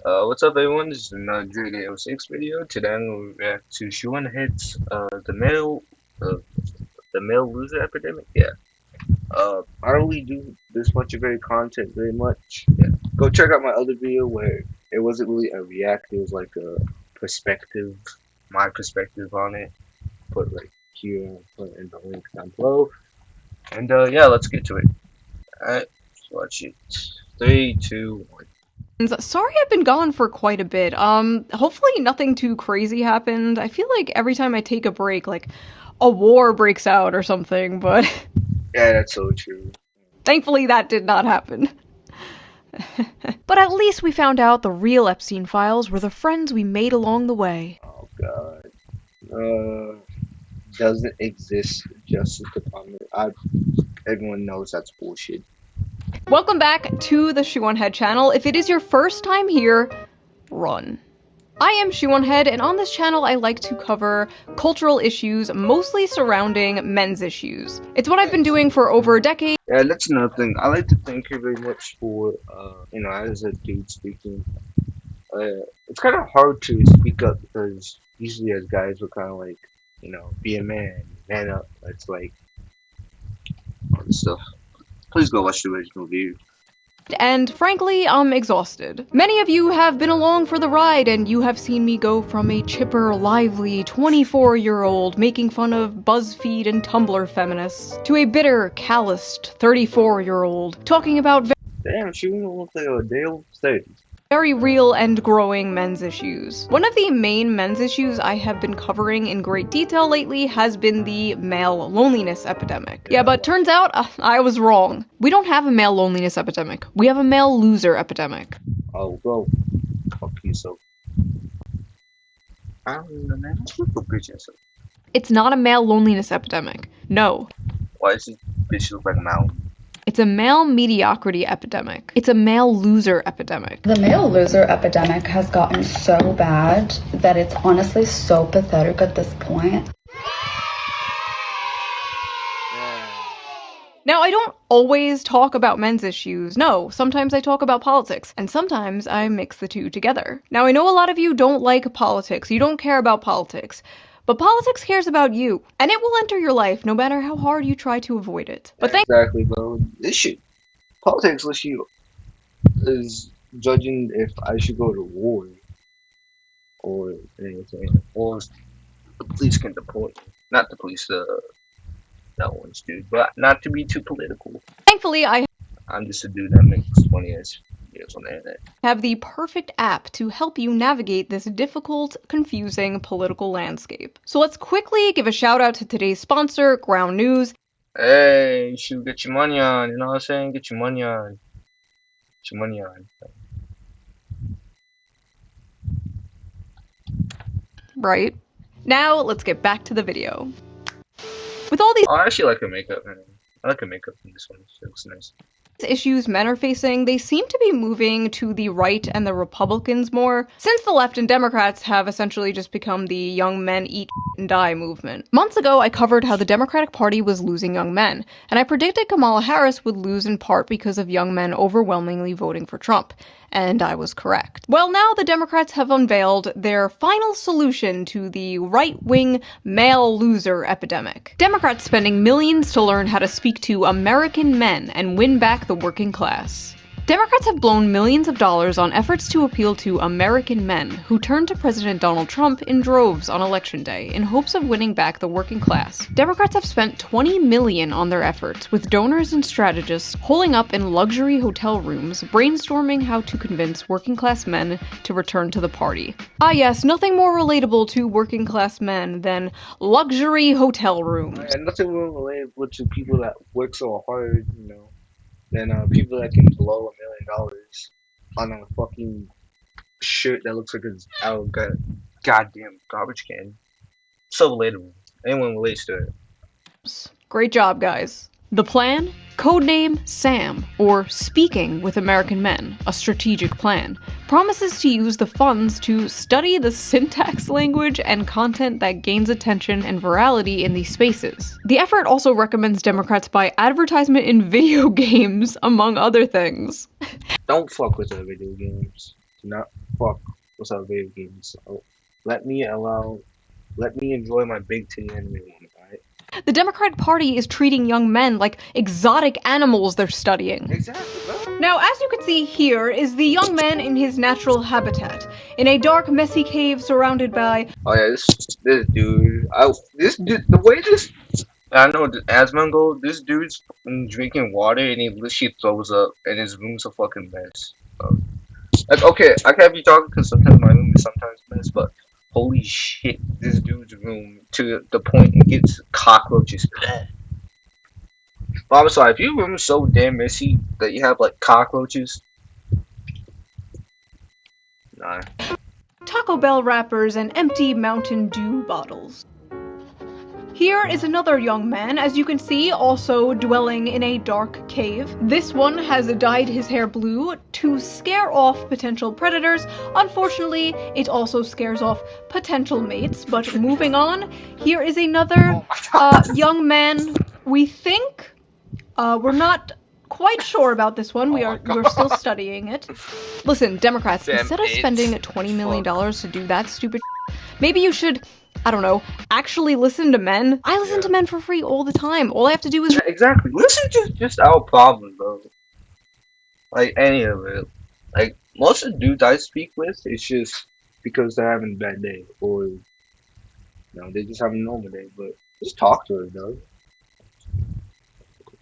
What's up, everyone? This is another Drake 06 video. Today I'm going to react to Shuan Head's uh, the male loser epidemic. Yeah. I don't really do this much of very content very much. Yeah. Go check out my other video where it wasn't really a react. It was like a perspective, my perspective on it. Put right here, put in the link down below. And yeah, let's get to it. Alright, let's watch it. 3, 2, 1. Sorry I've been gone for quite a bit. Hopefully nothing too crazy happened. I feel like every time I take a break, like, a war breaks out or something, but Yeah, that's so true. thankfully that did not happen. But at least we found out the real Epstein files were the friends we made along the way. Oh god. Doesn't exist Justice Department. Everyone knows that's bullshit. Welcome back to the Shoe on Head channel. If it is your first time here, run. I am Shoe on Head, and on this channel I like to cover cultural issues, mostly surrounding men's issues. It's what I've been doing for over a decade. Yeah, that's another thing. I like to thank you very much for, as a dude speaking. It's kind of hard to speak up because usually as guys we're kind of like, be a man, man up. It's like all this stuff. Please go watch the original video. And frankly, I'm exhausted. Many of you have been along for the ride, and you have seen me go from a chipper, lively 24-year-old making fun of BuzzFeed and Tumblr feminists to a bitter, calloused 34-year-old talking about Damn, she don't look like a day old 30. very real and growing men's issues. One of the main men's issues I have been covering in great detail lately has been the male loneliness epidemic. Yeah, but turns out I was wrong. We don't have a male loneliness epidemic. We have a male loser epidemic. Oh, go fuck yourself. I don't know, man. Look at bitch yourself. It's not a male loneliness epidemic. No. Why does this bitch look like a mountain? It's a male mediocrity epidemic. It's a male loser epidemic. The male loser epidemic has gotten so bad that it's honestly so pathetic at this point. Now, I don't always talk about men's issues. No, sometimes I talk about politics, and sometimes I mix the two together. Now, I know a lot of you don't like politics. You don't care about politics. But politics cares about you, and it will enter your life no matter how hard you try to avoid it. But exactly, bro. This shit, politics is judging if I should go to war or anything, or the police can deport me. Not the police, that one's dude, but not to be too political. Thankfully, I'm just a dude that makes funny ass videos on the internet. Have the perfect app to help you navigate this difficult, confusing political landscape. So let's quickly give a shout out to today's sponsor, Ground News. Hey, you should get your money on, you know what I'm saying? Get your money on. Get your money on. Right. Now, let's get back to the video. With all these I actually like her makeup, man. I like her makeup in this one. It looks nice. Issues men are facing, they seem to be moving to the right and the Republicans more, since the left and Democrats have essentially just become the young men eat and die movement. Months ago, I covered how the Democratic Party was losing young men, and I predicted Kamala Harris would lose in part because of young men overwhelmingly voting for Trump. And I was correct. Well, now the Democrats have unveiled their final solution to the right-wing male loser epidemic. Democrats spending millions to learn how to speak to American men and win back the working class. Democrats have blown millions of dollars on efforts to appeal to American men who turned to President Donald Trump in droves on Election Day in hopes of winning back the working class. Democrats have spent $20 million on their efforts, with donors and strategists holing up in luxury hotel rooms, brainstorming how to convince working class men to return to the party. Ah yes, nothing more relatable to working class men than luxury hotel rooms. And nothing more relatable to people that work so hard, than people that can blow $1 million on a fucking shirt that looks like it's out of a goddamn garbage can. So relatable. Anyone relates to it. Great job, guys. The plan? Codename SAM, or Speaking with American Men, a strategic plan, promises to use the funds to study the syntax, language, and content that gains attention and virality in these spaces. The effort also recommends Democrats buy advertisement in video games, among other things. Don't fuck with the video games. to not fuck with our video games. So let me enjoy my big titty anime woman, alright? The Democratic Party is treating young men like exotic animals they're studying. Exactly, bro. Now, as you can see here, is the young man in his natural habitat, in a dark, messy cave surrounded by... Oh yeah, this dude, the way this, I know the Asmongold, this dude's drinking water and he literally throws up and his room's a fucking mess. Like, okay, I can't be talking because sometimes my room is sometimes a mess, but holy shit, this dude's room to the point it gets cockroaches. But I'm sorry, if your room is so damn messy that you have like cockroaches, nah. Taco Bell wrappers and empty Mountain Dew bottles. Here is another young man, as you can see, also dwelling in a dark cave. This one has dyed his hair blue to scare off potential predators. Unfortunately, it also scares off potential mates. But moving on, here is another young man. We think we're not quite sure about this one. We're still studying it. Listen, Democrats, Damn instead of it. spending $20 million to do that stupid maybe you should, I don't know, actually listen to men. I listen to men for free all the time. All I have to do is... Yeah, exactly. Listen to just our problem, bro. Like any of it. Like most of the dudes I speak with, it's just because they're having a bad day, or they just having a normal day. But just talk to her, though.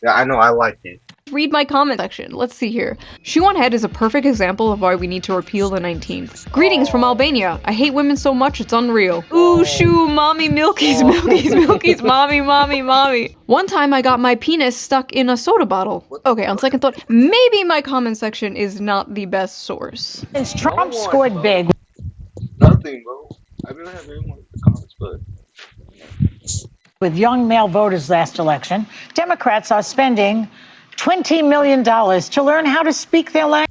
Yeah, I know. I like it. read my comment section. Let's see here. Shoe on Head is a perfect example of why we need to repeal the 19th. Greetings from Albania. I hate women so much it's unreal. Ooh, shoo, mommy, milkies, milkies, milkies, mommy, mommy, mommy. One time I got my penis stuck in a soda bottle. Okay, on second thought, maybe my comment section is not the best source. Since Trump scored big. Nothing, bro. I really have everyone in the comments, but With young male voters last election, Democrats are spending $20 million to learn how to speak their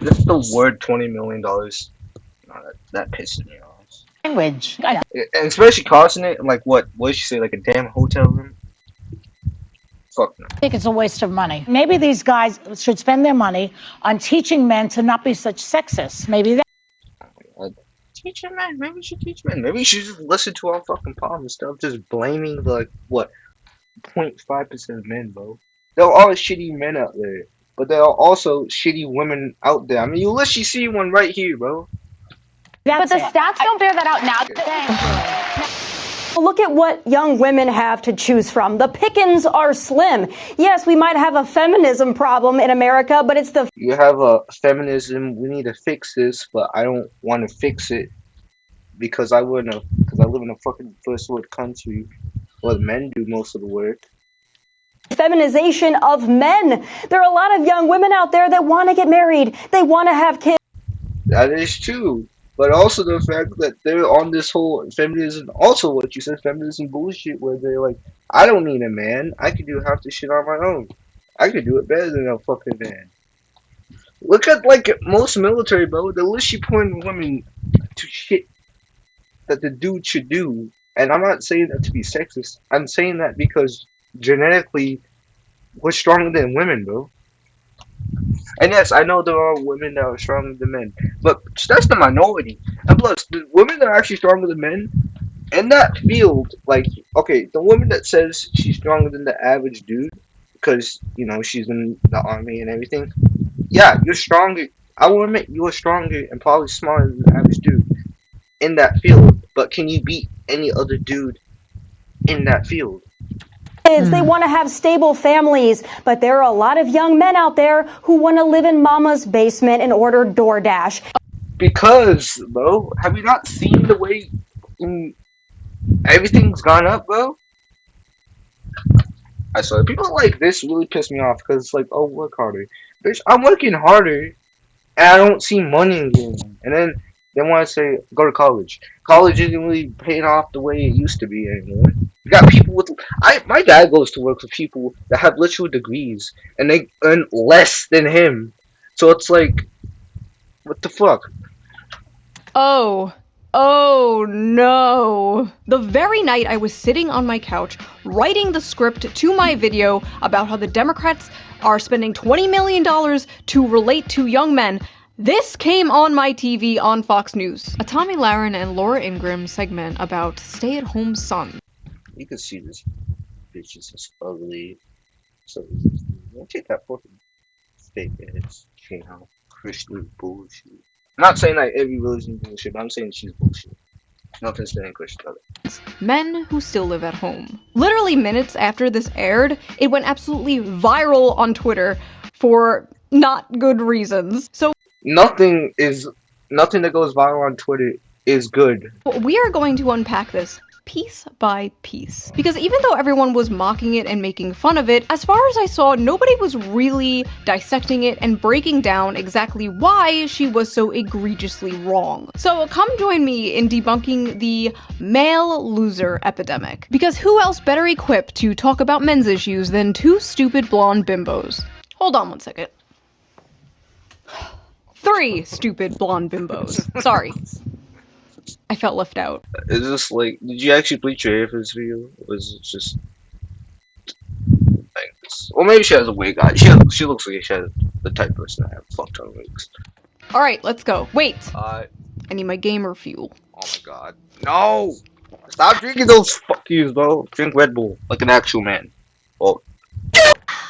just the word $20 million, that pisses me off. language. And especially costing it, like what? What did she say? Like a damn hotel room? Fuck no. I think it's a waste of money. Maybe these guys should spend their money on teaching men to not be such sexists. Maybe that. Teach him, man. Maybe we should teach men. Maybe we should just listen to our fucking problems instead of just blaming the, like, what, 0.5% of men, bro. There are shitty men out there, but there are also shitty women out there. I mean, you literally see one right here, bro. But the stats don't bear that out now. Look at what young women have to choose from. The pickings are slim. Yes, we might have a feminism problem in America, but it's the... You have a feminism. We need to fix this, but I don't want to fix it because I live in a fucking first world country where men do most of the work. feminization of men. There are a lot of young women out there that want to get married. They want to have kids. That is true. But also the fact that they're on this whole feminism, also what you said, feminism bullshit, where they're like, I don't need a man. I can do half the shit on my own. I can do it better than a fucking man. Look at, like, most military, bro. They're literally pointing women to shit that the dude should do. And I'm not saying that to be sexist. I'm saying that because genetically, we're stronger than women, bro. And yes, I know there are women that are stronger than men, but that's the minority. And plus, the women that are actually stronger than men in that field, like, okay, the woman that says she's stronger than the average dude because she's in the army and everything. Yeah, you're stronger. I will admit you are stronger and probably smarter than the average dude in that field. But can you beat any other dude in that field? They want to have stable families, but there are a lot of young men out there who want to live in mama's basement and order DoorDash. Because, bro, have you not seen the way everything's gone up, bro? I swear, people like this really piss me off because it's like, oh, work harder. Bitch, I'm working harder and I don't see money in game. And then they want to say, go to college. College isn't really paying off the way it used to be anymore. You got people with. My dad goes to work with people that have literal degrees and they earn less than him. So it's like, what the fuck? Oh no. The very night I was sitting on my couch writing the script to my video about how the Democrats are spending $20 million to relate to young men, This came on my TV on Fox News. A Tommy Lahren and Laura Ingraham segment about stay-at-home sons. You can see this bitch is just ugly. So, don't take that fucking fake ass, Christian bullshit. I'm not saying like every religion bullshit, but I'm saying she's bullshit. No offense to any Christian brother. Men who still live at home. Literally minutes after this aired, it went absolutely viral on Twitter for not good reasons. So Nothing that goes viral on Twitter is good. we are going to unpack this piece by piece. Because even though everyone was mocking it and making fun of it, as far as I saw, nobody was really dissecting it and breaking down exactly why she was so egregiously wrong. So come join me in debunking the male loser epidemic. Because who else better equipped to talk about men's issues than two stupid blonde bimbos? Hold on one second. 3 stupid blonde bimbos. Sorry. I felt left out. Is this like, did you actually bleach your hair for this video? Or was it just like this? Or maybe she has a wig on. She looks like she has the type of person that have fuck ton of wigs. Alright, let's go. Wait! I need my gamer fuel. Oh my god. No! Stop drinking those fuck yous, bro. Drink Red Bull like an actual man. Oh.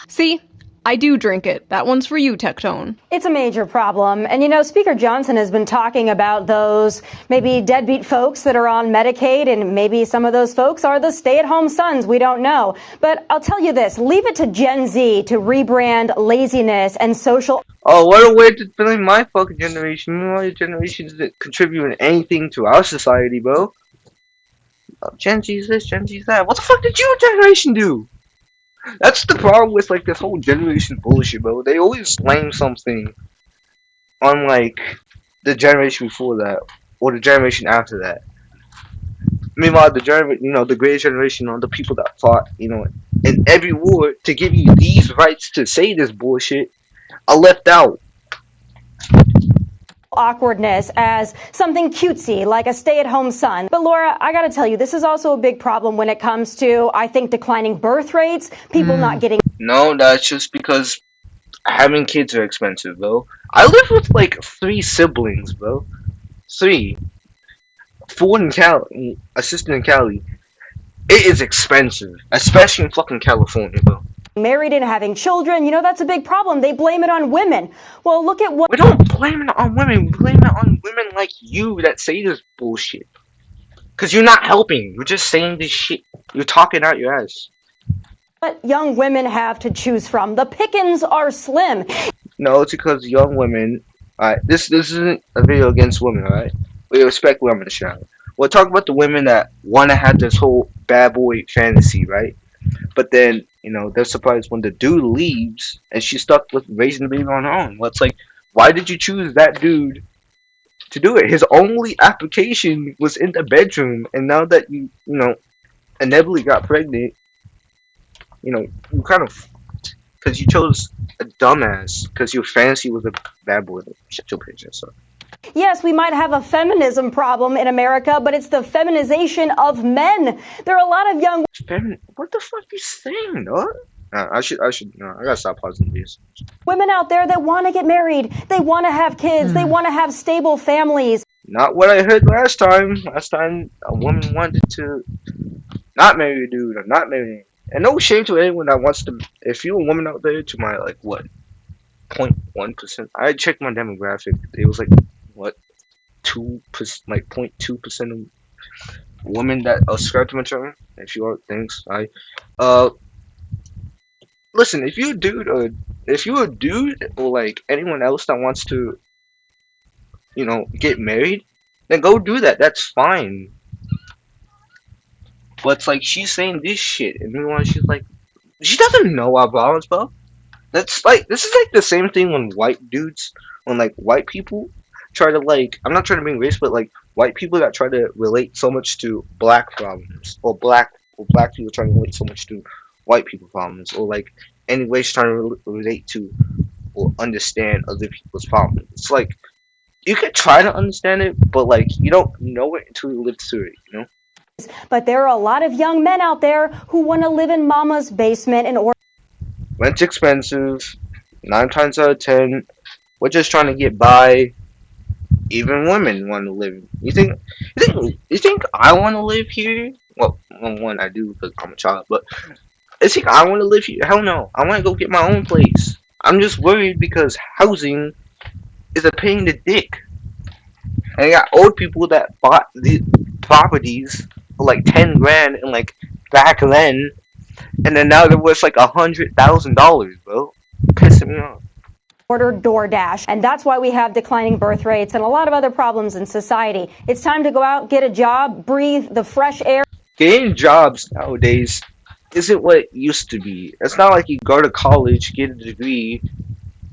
See? I do drink it. That one's for you, Tectone. It's a major problem. And you know, Speaker Johnson has been talking about those maybe deadbeat folks that are on Medicaid, and maybe some of those folks are the stay-at-home sons. We don't know. But I'll tell you this, leave it to Gen Z to rebrand laziness and social... Oh, what a way to blame my fucking generation. My generation doesn't contribute anything to our society, bro. Gen Z's this, Gen Z's that. What the fuck did your generation do? That's the problem with like this whole generation bullshit, bro. They always blame something on like the generation before that or the generation after that. Meanwhile, the greatest generation, the people that fought, in every war to give you these rights to say this bullshit, are left out. Awkwardness as something cutesy, like a stay-at-home son. But Laura, I gotta tell you, this is also a big problem when it comes to, I think, declining birth rates, people not getting... No, that's just because having kids are expensive, bro. I live with like 3 siblings, bro. 3. 4 in Cali, a sister in Cali. It is expensive, especially in fucking California, bro. Married and having children, that's a big problem. They blame it on women. Well, look at what... We don't blame it on women. We blame it on women like you that say this bullshit. Because you're not helping. You're just saying this shit. You're talking out your ass. What young women have to choose from. The pickings are slim. No, it's because young women... Alright, this isn't a video against women, alright? We respect women, Shadow. We'll talk about the women that want to have this whole bad boy fantasy, right? But then, they're surprised when the dude leaves and she's stuck with raising the baby on her own. Well, it's like, why did you choose that dude to do it? His only application was in the bedroom, and now that you inevitably got pregnant, you kind of, because you chose a dumbass, because your fantasy was a bad boy. Shut your picture, so. Yes, we might have a feminism problem in America, but it's the feminization of men. There are a lot of young... What the fuck you saying, dog? I gotta stop pausing these. Women out there that want to get married. They want to have kids. They want to have stable families. Not what I heard last time. Last time, a woman wanted to not marry a dude or not marry him. And no shame to anyone that wants to. If you're a woman out there, to my, 0.1%. I checked my demographic. It was 2%, 0.2% of women that subscribe to my channel. If you are, thanks. Listen, if you're a dude or anyone else that wants to, get married, then go do that. That's fine. But it's like she's saying this shit, and meanwhile she's like, she doesn't know our problems, bro. This is the same thing when white people try to I'm not trying to bring race, but white people that try to relate so much to black problems, or black people trying to relate so much to white people problems, or any race trying to relate to or understand other people's problems. It's like you could try to understand it, but you don't know it until you live through it, But there are a lot of young men out there who want to live in mama's basement in order... Rent's expensive. 9 times out of 10, We're just trying to get by. Even women want to live. You think I want to live here? Well, one I do because I'm a child, but you think I want to live here? Hell no. I want to go get my own place. I'm just worried because housing is a pain in the dick. And I got old people that bought the properties for like 10 grand and like back then, and then now they're worth like $100,000, bro. Pissing me off. Order DoorDash, and that's why we have declining birth rates and a lot of other problems in society. It's time to go out, get a job, breathe the fresh air. Getting jobs nowadays isn't what it used to be. It's not like you go to college, get a degree,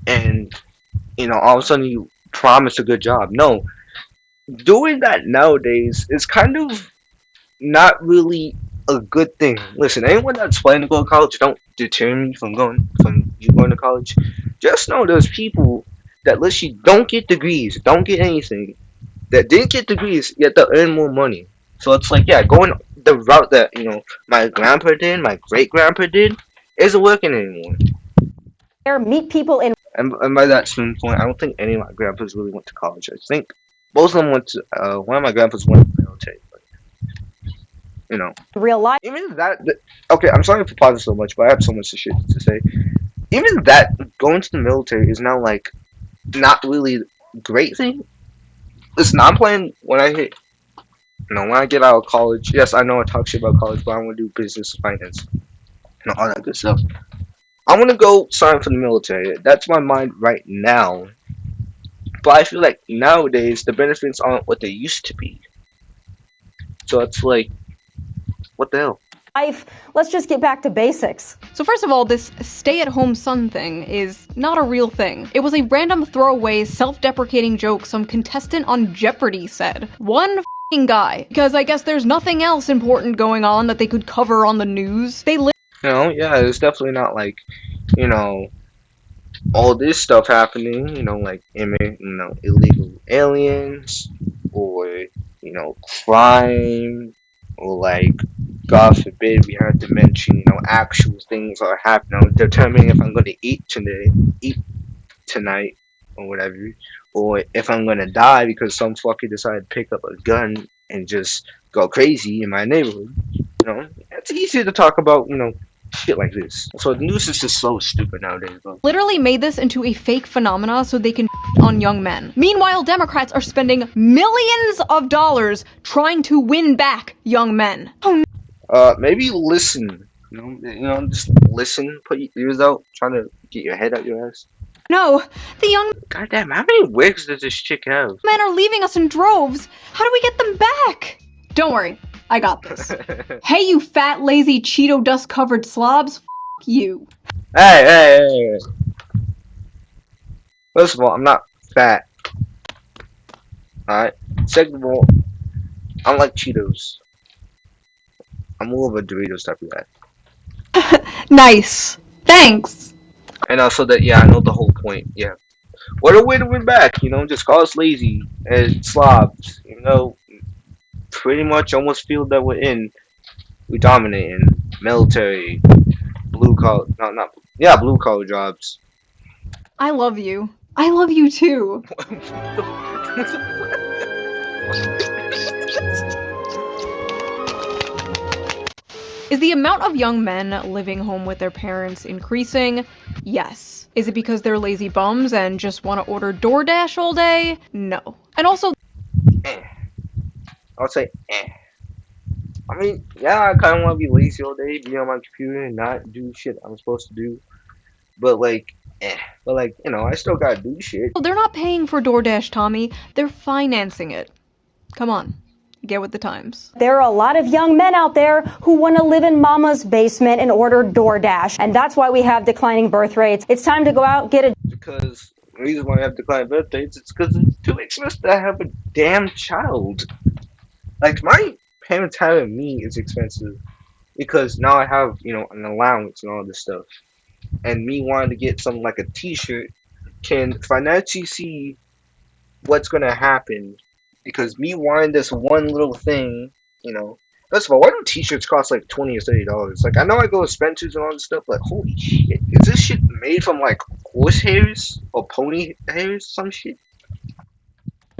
and all of a sudden you promise a good job. No, doing that nowadays is kind of not really a good thing. Listen, anyone that's planning to go to college, don't deter me from you going to college. Just know there's people that literally don't get degrees, don't get anything, that didn't get degrees yet they earn more money. So it's like, yeah, going the route that my grandpa did, my great grandpa did, isn't working anymore. Meet people in And by that standpoint, I don't think any of my grandpas really went to college. I think both of them went to. One of my grandpas went to the military, but you know, real life. even that. Okay, I'm sorry for pausing so much, but I have so much shit to say. Even that going to the military is now like not really a great thing. Listen, I'm playing when I hit. When I get out of college. Yes, I know I talk shit about college, but I want to do business, finance, all that good stuff. I want to go sign for the military. That's my mind right now. But I feel like nowadays the benefits aren't what they used to be. So it's like, what the hell? Let's just get back to basics. So first of all, this stay-at-home son thing is not a real thing. It was a random throwaway, self-deprecating joke some contestant on Jeopardy said. One f***ing guy. Because I guess there's nothing else important going on that they could cover on the news. Yeah, it's definitely not like, you know, all this stuff happening, like, illegal aliens, or, crime, or like, God forbid we have to mention, actual things are happening, determining if I'm going to eat tonight, or whatever, or if I'm gonna die because some fucker decided to pick up a gun and just go crazy in my neighborhood. It's easier to talk about, shit like this. So the news is just so stupid nowadays, bro. Literally made this into a fake phenomena so they can on young men. Meanwhile, Democrats are spending millions of dollars trying to win back young men. Maybe listen. Just listen. Put your ears out. Trying to get your head out your ass. No, the young Goddamn, how many wigs does this chick have? men are leaving us in droves. How do we get them back? Don't worry, I got this. Hey, you fat, lazy, Cheeto dust-covered slobs. F*** you. Hey. First of all, I'm not fat. Alright? Second of all, I don't like Cheetos. I'm more of a Doritos type of guy. Nice. Thanks. And also that, yeah, I know the whole point. Yeah. What a way to win back, just call us lazy and slobs. Pretty much almost field that we're in. We dominate in military, blue collar, not yeah, blue collar jobs. I love you. I love you too. Is the amount of young men living home with their parents increasing? Yes. Is it because they're lazy bums and just want to order DoorDash all day? No. And also, I would say, I mean, yeah, I kind of want to be lazy all day, be on my computer and not do shit I'm supposed to do. But like, I still gotta do shit. they're not paying for DoorDash, Tommy. They're financing it. Come on. Get with the times. There are a lot of young men out there who want to live in mama's basement and order DoorDash, and that's why we have declining birth rates. It's time to go out, get a Because the reason why I have declined birth rates is because it's too expensive to have a damn child. Like, my parents having me is expensive because now I have, an allowance and all this stuff. And me wanting to get something like a t-shirt can financially see what's gonna happen, because me wanting this one little thing, First of all, why do t-shirts cost like $20 or $30? Like, I know I go to Spencer's and all this stuff, but holy shit, is this shit made from like horse hairs or pony hairs, some shit.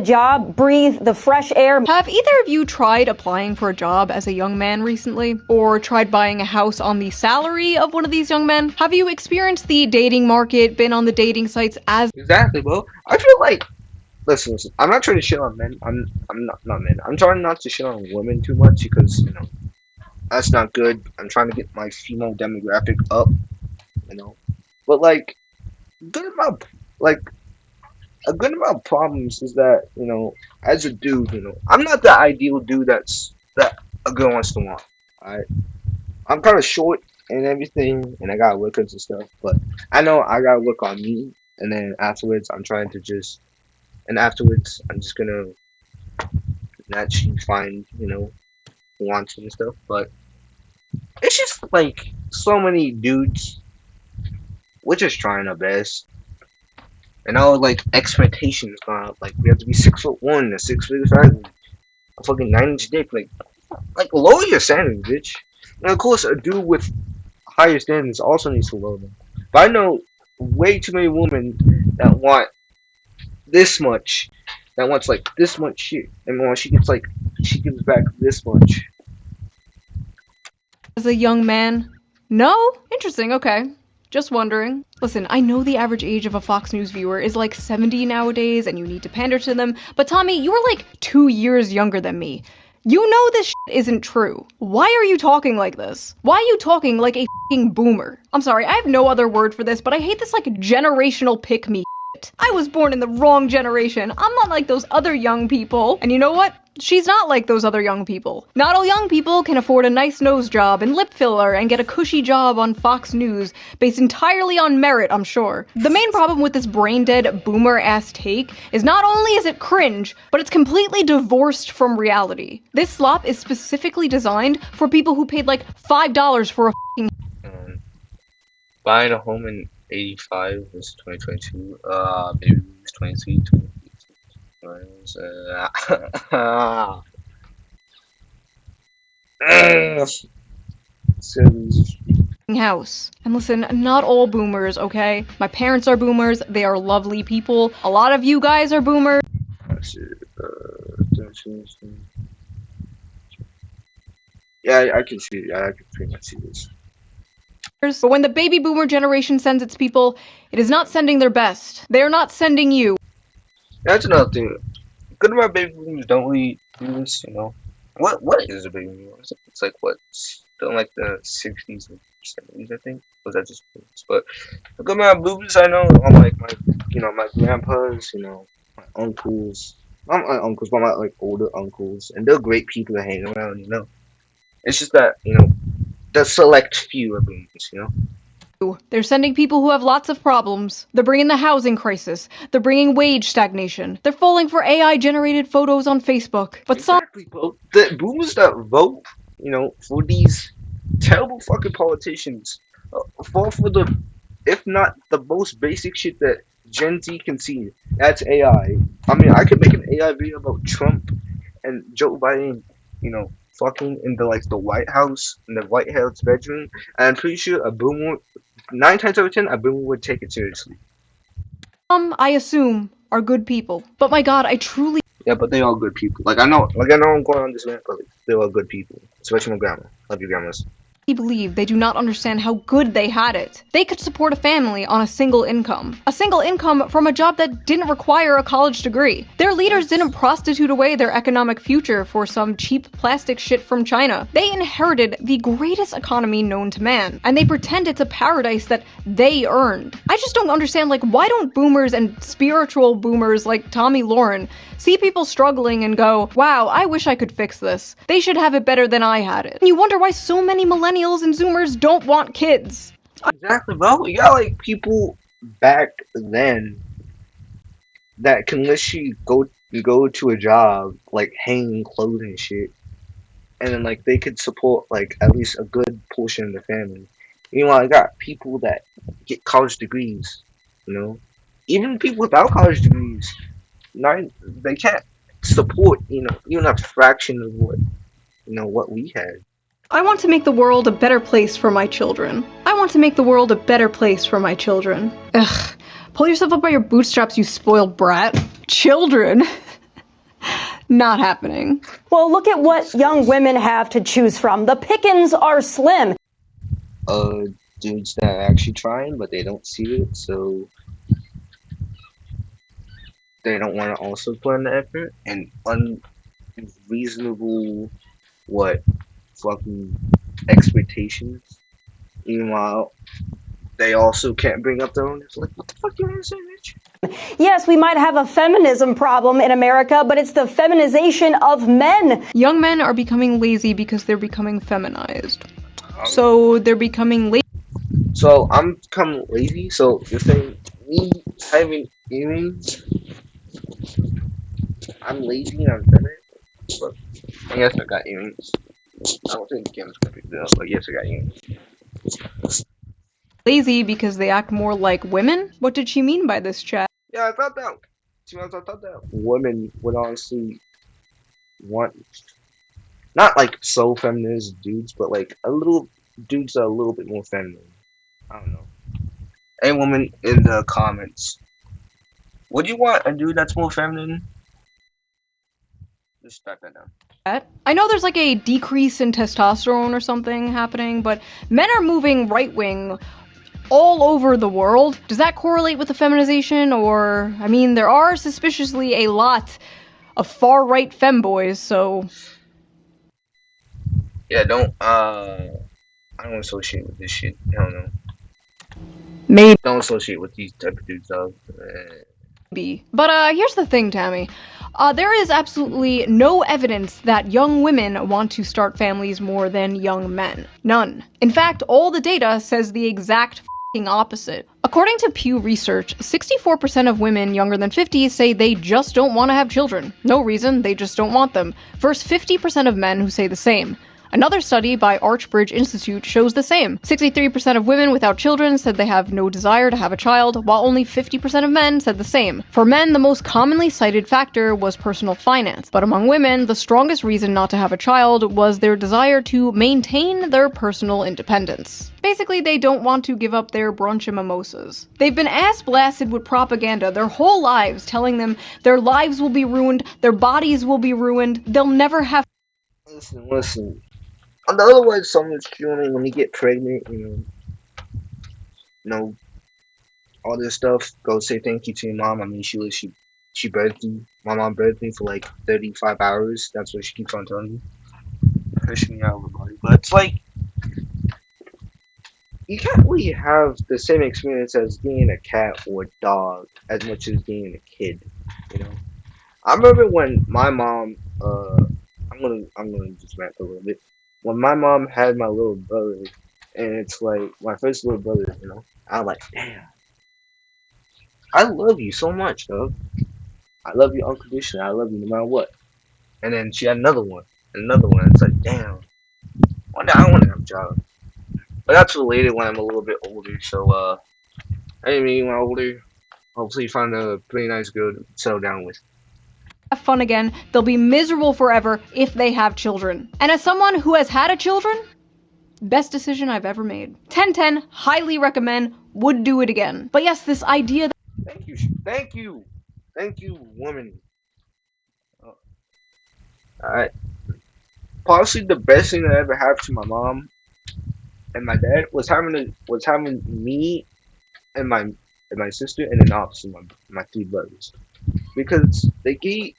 Job, breathe the fresh air. Have either of you tried applying for a job as a young man recently? Or tried buying a house on the salary of one of these young men? Have you experienced the dating market, been on the dating sites as Exactly, bro. I feel like listen. I'm not trying to shit on men. I'm not men. I'm trying not to shit on women too much because that's not good. I'm trying to get my female demographic up, you know. But like good amount like a good amount of problems is that, as a dude, I'm not the ideal dude that a girl wants to want. Alright. I'm kinda short and everything and I gotta work on some stuff, but I know I gotta work on me and then afterwards I'm just gonna naturally find, who wants it and stuff. But it's just like so many dudes, we're just trying our best. And our like expectations gone up. Like we have to be 6'1", a 6'5", a fucking 9-inch dick. Like lower your standards, bitch. And of course, a dude with higher standards also needs to lower them. But I know way too many women that want this much, that wants like this much shit, and when she gets like, she gives back this much. a young man? No? Interesting, okay. Just wondering. Listen, I know the average age of a Fox News viewer is like 70 nowadays and you need to pander to them, but Tommy, you are like 2 years younger than me. You know this shit isn't true. Why are you talking like this? Why are you talking like a fing boomer? I'm sorry, I have no other word for this, but I hate this like generational pick-me shit. I was born in the wrong generation. I'm not like those other young people. And you know what? She's not like those other young people. Not all young people can afford a nice nose job and lip filler and get a cushy job on Fox News based entirely on merit, I'm sure. The main problem with this brain-dead boomer-ass take is not only is it cringe, but it's completely divorced from reality. This slop is specifically designed for people who paid like $5 for a Um, Buying a home in '85 was 2022. Baby boomers 23, house. And listen, not all boomers, okay? My parents are boomers, they are lovely people. A lot of you guys are boomers. Yeah, I can see. I can pretty much see this. But when the baby boomer generation sends its people, it is not sending their best. They are not sending you. That's another thing. Good about baby boomers don't really do this. What is a baby boomer? It's like what? Still in like the '60s and '70s, I think. Was that just boomers? But the good amount of boomers I know on like my grandpas, my uncles. Not my uncles, but my like older uncles, and they're great people to hang around. It's just that the select few are boomers. They're sending people who have lots of problems. They're bringing the housing crisis. They're bringing wage stagnation. They're falling for AI-generated photos on Facebook. But some Exactly, bro. The boomers that vote, for these terrible fucking politicians, fall for the, if not the most basic shit that Gen Z can see. That's AI. I mean, I could make an AI video about Trump and Joe Biden, fucking in the White House, in the White House bedroom, and I'm pretty sure a boomer, 9 times out of 10, a boomer would take it seriously. I assume, are good people. But my god, I truly Yeah, but they all good people. Like I know I'm going on this rant, but like, they're all good people. Especially my grandma. Love your grandmas. believe they do not understand how good they had it. They could support a family on a single income. A single income from a job that didn't require a college degree. Their leaders didn't prostitute away their economic future for some cheap plastic shit from China. They inherited the greatest economy known to man, and they pretend it's a paradise that they earned. I just don't understand, like, why don't boomers and spiritual boomers like Tommy Lauren see people struggling and go, wow, I wish I could fix this. They should have it better than I had it. And you wonder why so many millennials and zoomers don't want kids. Exactly, bro. You got like people back then that can literally go to a job like hanging clothes and shit, and then like they could support like at least a good portion of the family. Meanwhile, I got people that get college degrees. You know, even people without college degrees, not they can't support even a fraction of what we had. I want to make the world a better place for my children. I want to make the world a better place for my children. Ugh. Pull yourself up by your bootstraps, you spoiled brat. Children. Not happening. Well, look at what young women have to choose from. The pickings are slim. Dudes that are actually trying, but they don't see it, so they don't want to also put in the effort, and unreasonable, what, fucking expectations. Meanwhile, they also can't bring up their own. It's like, what the fuck you want to say, Mitch? Yes, we might have a feminism problem in America, but it's the feminization of men. Young men are becoming lazy because they're becoming feminized. So they're becoming lazy. So I'm becoming lazy. So you're saying me having earrings, I'm lazy and I'm feminine? But I guess I got earrings. I don't think Kim's gonna pick it up, but yes, I got earrings. Lazy because they act more like women? What did she mean by this, chat? Yeah, I thought that. To be honest, I thought that women would honestly want not like so feminist dudes, but like a little dudes that are a little bit more feminine. I don't know. Any woman in the comments, would you want a dude that's more feminine? Just type that down. I know there's like a decrease in testosterone or something happening, but men are moving right wing all over the world. Does that correlate with the feminization? Or, I mean, there are suspiciously a lot of far right femboys, so. Yeah, I don't associate with this shit. I don't know. Maybe. Don't associate with these type of dudes, though. But here's the thing, Tammy. There is absolutely no evidence that young women want to start families more than young men. None. In fact, all the data says the exact opposite. According to Pew Research, 64% of women younger than 50 say they just don't want to have children. No reason, they just don't want them. Versus 50% of men who say the same. Another study by Archbridge Institute shows the same. 63% of women without children said they have no desire to have a child, while only 50% of men said the same. For men, the most commonly cited factor was personal finance, but among women, the strongest reason not to have a child was their desire to maintain their personal independence. Basically, they don't want to give up their brunch and mimosas. They've been ass blasted with propaganda their whole lives, telling them their lives will be ruined, their bodies will be ruined, they'll never have. Listen. On the other way, someone's feeling when you get pregnant, all this stuff. Go say thank you to your mom. I mean, she birthed you. My mom birthed me for like 35 hours. That's what she keeps on telling me. Pushing me out of the body. But it's like, you can't really have the same experience as being a cat or a dog as much as being a kid, you know? I remember when my mom, I'm gonna just rant a little bit. When my mom had my little brother, and it's like my first little brother, I was like, damn, I love you so much, dog. I love you unconditionally. I love you no matter what. And then she had another one, and another one. It's like, damn, one day I want to have a child. But that's related when I'm a little bit older. So, anyway, when I'm older, hopefully find a pretty nice girl to settle down with. Have fun again, they'll be miserable forever if they have children. And as someone who has had a children, best decision I've ever made. 10/10, highly recommend, would do it again. But yes, this idea that Thank you, woman. Alright. Possibly the best thing that ever happened to my mom and my dad was having me and my sister and then obviously my three brothers. Because they gave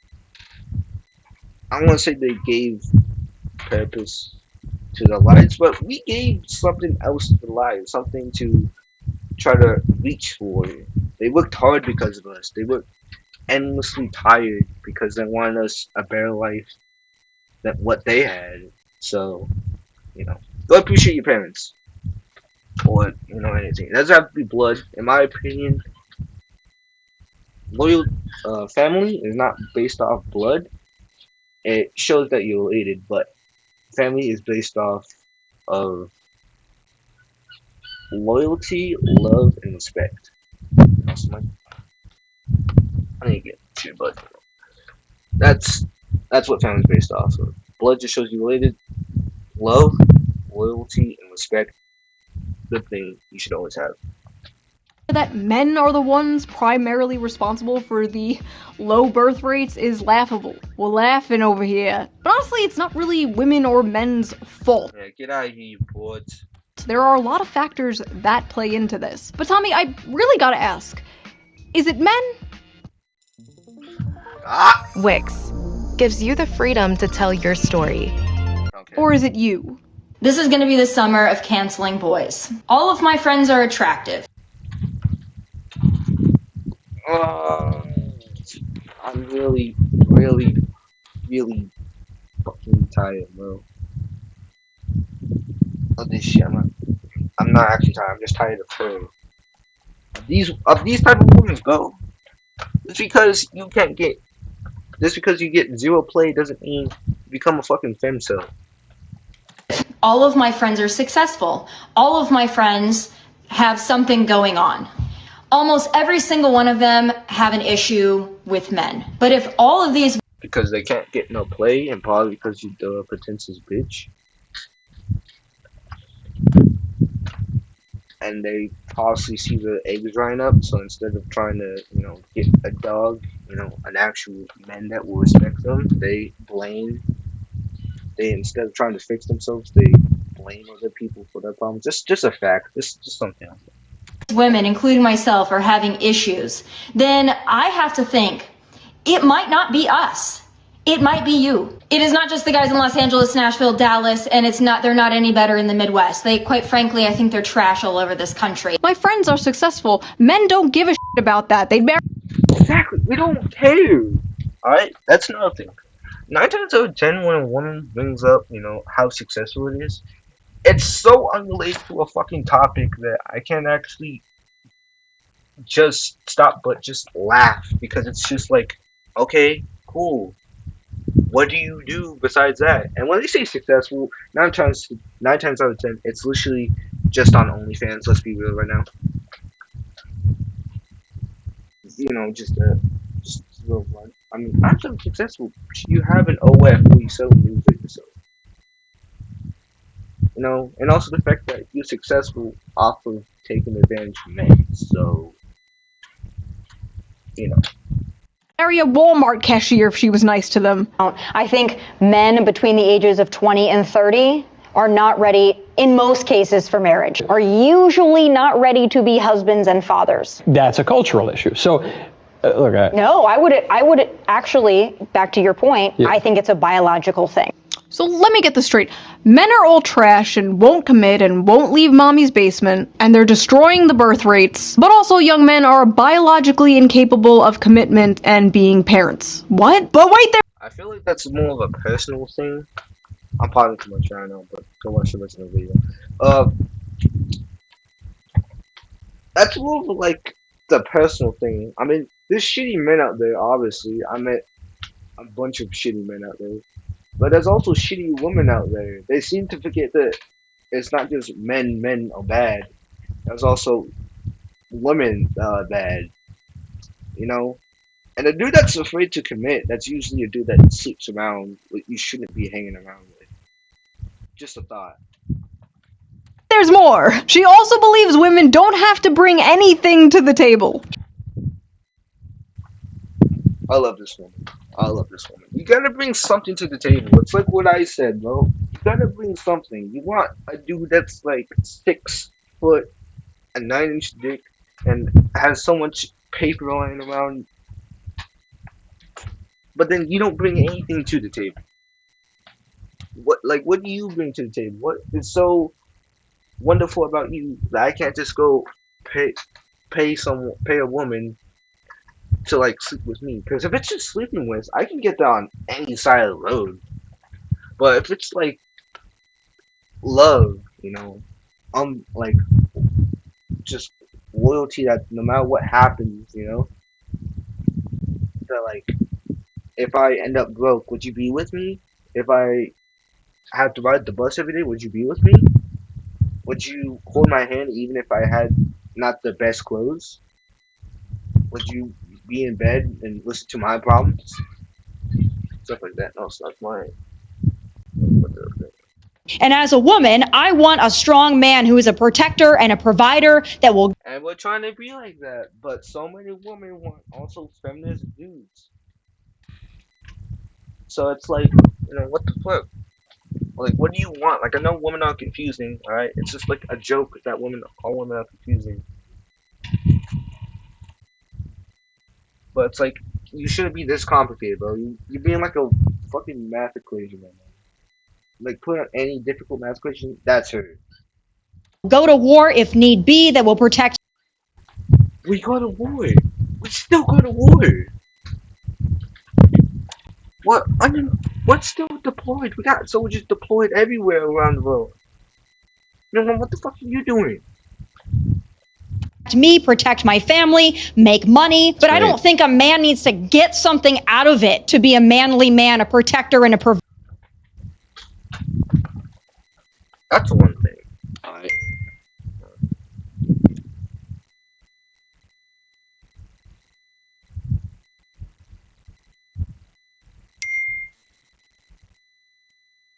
I wanna say they gave purpose to the lives, but we gave something else to the lives, something to try to reach for. They worked hard because of us. They worked endlessly tired because they wanted us a better life than what they had. So, go appreciate your parents or anything. It doesn't have to be blood. In my opinion, loyal family is not based off blood. It shows that you're related, but family is based off of loyalty, love, and respect. I need to get shit, but that's what family's based off of. Blood just shows you related. Love, loyalty, and respect. Good thing you should always have. that men are the ones primarily responsible for the low birth rates is laughable. We're laughing over here. But honestly, it's not really women or men's fault. Yeah, get out of here, you boards. There are a lot of factors that play into this. But Tommy, I really gotta ask, is it men? Wix gives you the freedom to tell your story. Okay. Or is it you? This is going to be the summer of canceling boys. All of my friends are attractive. I'm really, really, really fucking tired, bro. Of this shit. I'm not actually tired. I'm just tired of her. These type of movies, bro. Just because you get zero play doesn't mean you become a fucking femcel. All of my friends are successful. All of my friends have something going on. Almost every single one of them have an issue with men. But if all of these Because they can't get no play, and probably because you the pretentious bitch. And they possibly see the eggs drying up, so instead of trying to, get a dog, an actual man that will respect them, instead of trying to fix themselves, they blame other people for their problems. Just a fact. Just something else. women, including myself, are having issues, then I have to think it might not be us. It might be you. It is not just the guys in Los Angeles, Nashville, Dallas, and they're not any better in the Midwest. Quite frankly, I think they're trash all over this country. My friends are successful. Men don't give a shit about that. They'd marry. Exactly. We don't care. Alright? That's another thing. 9 times out of 10, when a woman brings up, how successful it is, it's so unrelated to a fucking topic that I can't actually just stop but just laugh, because it's just like, okay, cool. What do you do besides that? And when they say successful, nine times out of 10, it's literally just on OnlyFans. Let's be real right now. Just real fun. I mean, I'm so successful. You have an OF where you sell news of yourself. And also the fact that you're successful off of taking advantage of men. So, you know. Marry a Walmart cashier if she was nice to them. I think men between the ages of 20 and 30 are not ready, in most cases, for marriage, are usually not ready to be husbands and fathers. That's a cultural issue. So, look, No, I would actually, back to your point, Yeah. I think it's a biological thing. So let me get this straight. Men are all trash and won't commit and won't leave mommy's basement, and they're destroying the birth rates. But also young men are biologically incapable of commitment and being parents. What? But wait there! I feel like that's more of a personal thing. I'm pausing too much right now, but go watch the rest of the video. That's more of like the personal thing. I mean, there's shitty men out there, obviously. I met a bunch of shitty men out there. But there's also shitty women out there. They seem to forget that it's not just men are bad. There's also women bad. And a dude that's afraid to commit, that's usually a dude that sleeps around what you shouldn't be hanging around with. Just a thought. There's more! She also believes women don't have to bring anything to the table. I love this woman. You gotta bring something to the table. It's like what I said, bro. You gotta bring something. You want a dude that's like 6 foot, a 9-inch dick, and has so much paper lying around. But then you don't bring anything to the table. What do you bring to the table? What is so wonderful about you that I can't just go pay a woman to like sleep with me? Because if it's just sleeping with, I can get that on any side of the road. But if it's like love, like just loyalty, that no matter what happens, that like if I end up broke, would you be with me? If I had to ride the bus every day, would you be with me? Would you hold my hand even if I had not the best clothes? Would you be in bed and listen to my problems? Stuff like that. No, stuff mine. And as a woman, I want a strong man who is a protector and a provider that will. And we're trying to be like that, but so many women want also feminist dudes. So it's like, what the fuck? Like, what do you want? Like, I know women are confusing, alright? It's just like a joke that all women are confusing. But it's like, you shouldn't be this complicated, bro. You're being like a fucking math equation right now. Like, put on any difficult math equation, that's her. Go to war if need be, that will protect. We go to war. We still go to war. What? What's still deployed? We got soldiers deployed everywhere around the world. What the fuck are you doing? Me, protect my family, make money, but I Right. don't think a man needs to get something out of it to be a manly man, a protector, and a provider. That's one thing. Alright.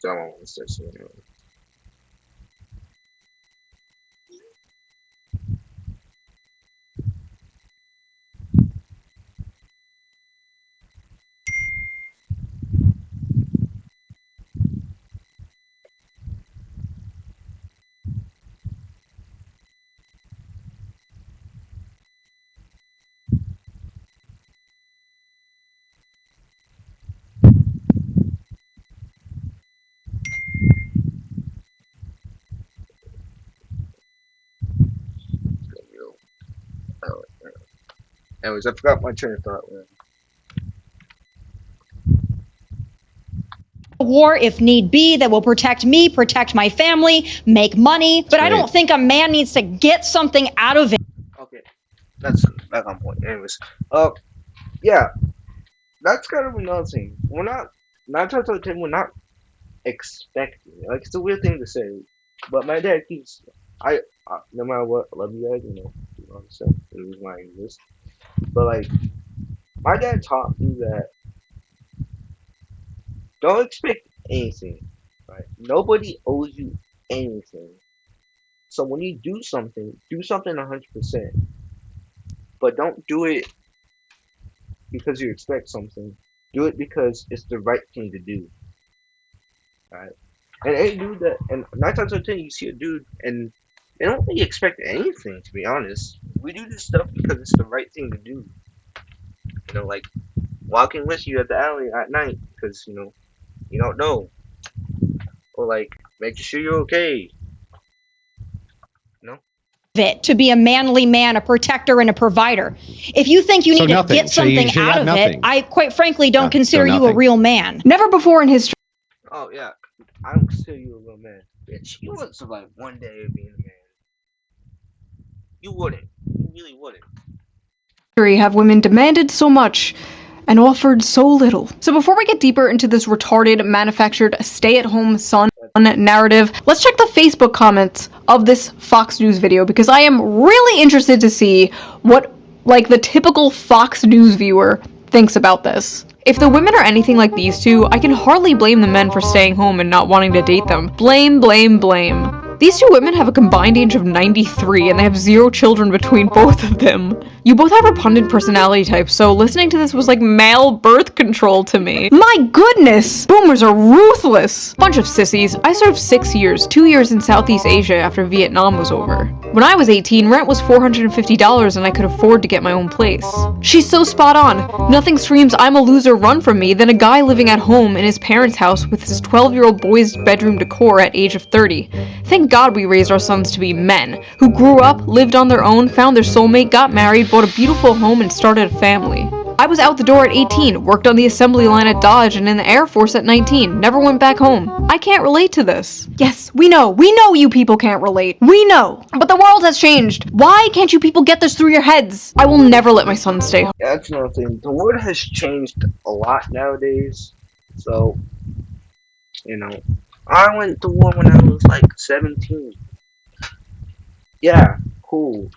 So I don't want to start saying it. Oh, anyways, I forgot my train of thought. Man. War if need be, that will protect me, protect my family, make money, but I don't think a man needs to get something out of it. Okay, that's back on point. Anyways, yeah, that's kind of another thing. We're not 9 times out of 10. We're not expecting. Like it's a weird thing to say, but my dad keeps. No matter what, I love you guys. You understand the reason why I exist. But like, my dad taught me that don't expect anything. Right? Nobody owes you anything. So when you do something 100%. But don't do it because you expect something. Do it because it's the right thing to do. Right? And any dude that, and 9 times out of 10, you see a dude and they don't really expect anything, to be honest. We do this stuff because it's the right thing to do. Like walking with you at the alley at night because, you don't know. Or like making sure you're okay. You know? It to be a manly man, a protector, and a provider. If you think you need to get something out of it, I quite frankly don't consider you a real man. Never before in history. Oh, yeah. I don't consider you a real man. Bitch, you wouldn't survive one day of being a man. You wouldn't. You really wouldn't. Have women demanded so much and offered so little. So before we get deeper into this retarded, manufactured, stay-at-home son narrative, let's check the Facebook comments of this Fox News video because I am really interested to see what, like, the typical Fox News viewer thinks about this. If the women are anything like these two, I can hardly blame the men for staying home and not wanting to date them. Blame, blame, blame. These two women have a combined age of 93 and they have 0 children between both of them. You both have repugnant personality types, so listening to this was like male birth control to me. My goodness! Boomers are ruthless! Bunch of sissies. I served 6 years, 2 years in Southeast Asia after Vietnam was over. When I was 18, rent was $450 and I could afford to get my own place. She's so spot on. Nothing screams I'm a loser run from me than a guy living at home in his parents' house with his 12-year-old boy's bedroom decor at age of 30. Thank God we raised our sons to be men, who grew up, lived on their own, found their soulmate, got married, bought a beautiful home, and started a family. I was out the door at 18, worked on the assembly line at Dodge and in the Air Force at 19, never went back home. I can't relate to this. Yes, we know you people can't relate. We know. But the world has changed. Why can't you people get this through your heads? I will never let my son stay home. Yeah, that's another thing. The world has changed a lot nowadays. So, I went to war when I was like 17. Yeah, cool.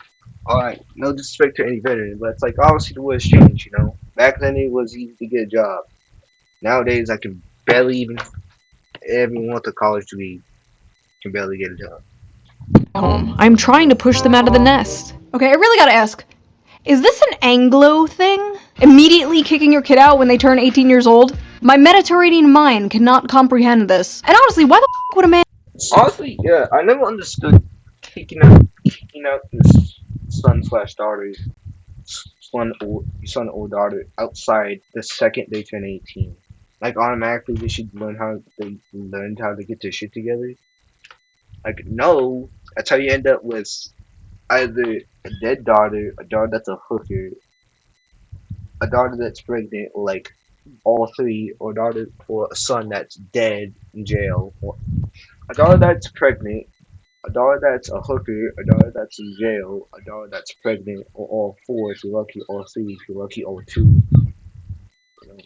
Alright, no disrespect to any veteran, but it's like obviously the world has changed. Back then it was easy to get a job. Nowadays I can barely even everyone with a college degree can barely get a job. Home. I'm trying to push them out of the nest. Okay, I really gotta ask, is this an Anglo thing? Immediately kicking your kid out when they turn 18 years old? My Mediterranean mind cannot comprehend this. And honestly, why the f would a man... Honestly, yeah, I never understood kicking out this son or daughter outside the second they turn 18. Like automatically they should learned how to get their shit together. Like no, that's how you end up with either a dead daughter, a daughter that's a hooker, a daughter that's pregnant, or like all three, or a son that's dead in jail, or a daughter that's pregnant, a daughter that's a hooker, a daughter that's in jail, a daughter that's pregnant, or all four if you're lucky, or three if you're lucky, or two. You know,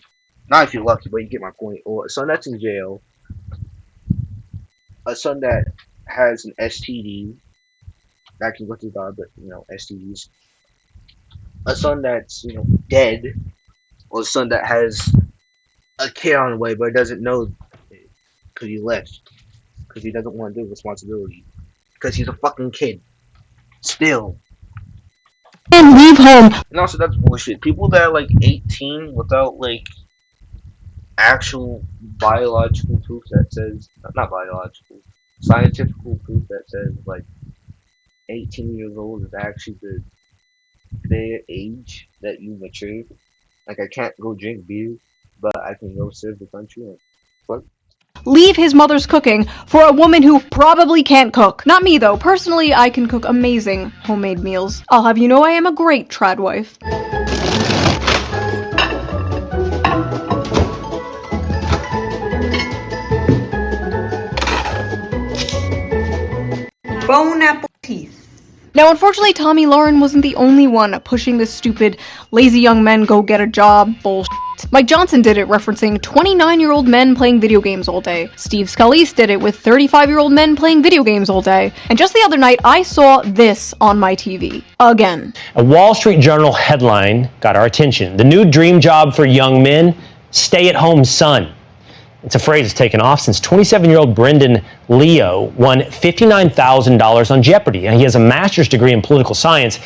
not if you're lucky, but you get my point. Or a son that's in jail, a son that has an STD that can go to God, but STDs. A son that's dead, or a son that has a kid on the way but doesn't know because he left because he doesn't want to do responsibility because he's a fucking kid still. And leave home. And also that's bullshit. People that are like 18 without like actual biological proof that says not biological, scientific proof that says like 18 years old is actually their age that you mature. Like I can't go drink beer, but I can go serve the country. Like, fuck. Leave his mother's cooking for a woman who probably can't cook. Not me though. Personally, I can cook amazing homemade meals. I'll have you know I am a great trad wife. Bone apple teeth. Now, unfortunately, Tommy Lauren wasn't the only one pushing this stupid, lazy young men go get a job bullshit. Mike Johnson did it referencing 29-year-old men playing video games all day. Steve Scalise did it with 35-year-old men playing video games all day. And just the other night, I saw this on my TV. Again. A Wall Street Journal headline got our attention. The new dream job for young men, stay-at-home son. It's a phrase that's taken off since 27-year-old Brendan Leo won $59,000 on Jeopardy. And he has a master's degree in political science,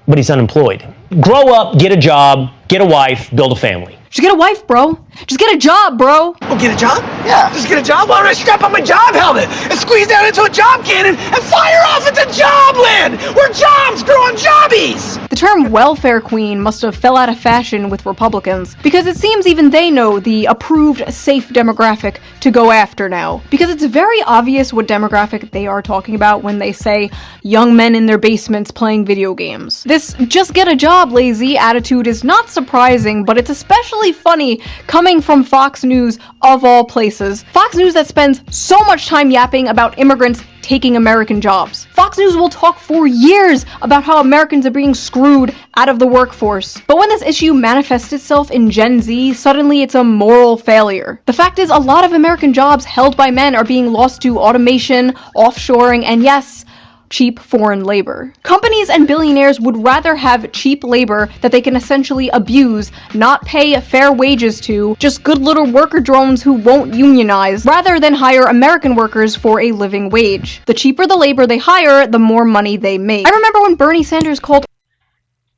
but he's unemployed. Grow up, get a job, get a wife, build a family. Just get a wife, bro. Just get a job, bro. Oh, get a job? Yeah. Just get a job? Why don't I strap on my job helmet and squeeze down into a job cannon and fire off into jobland where jobs grow on jobbies? The term welfare queen must have fell out of fashion with Republicans, because it seems even they know the approved safe demographic to go after now. Because it's very obvious what demographic they are talking about when they say young men in their basements playing video games. This just get a job lazy attitude is not surprising, but it's especially funny coming from Fox News of all places. Fox News that spends so much time yapping about immigrants taking American jobs. Fox News will talk for years about how Americans are being screwed out of the workforce. But when this issue manifests itself in Gen Z, suddenly it's a moral failure. The fact is, a lot of American jobs held by men are being lost to automation, offshoring, and yes, cheap foreign labor. Companies and billionaires would rather have cheap labor that they can essentially abuse, not pay fair wages to, just good little worker drones who won't unionize, rather than hire American workers for a living wage. The cheaper the labor they hire, the more money they make. I remember when Bernie Sanders called...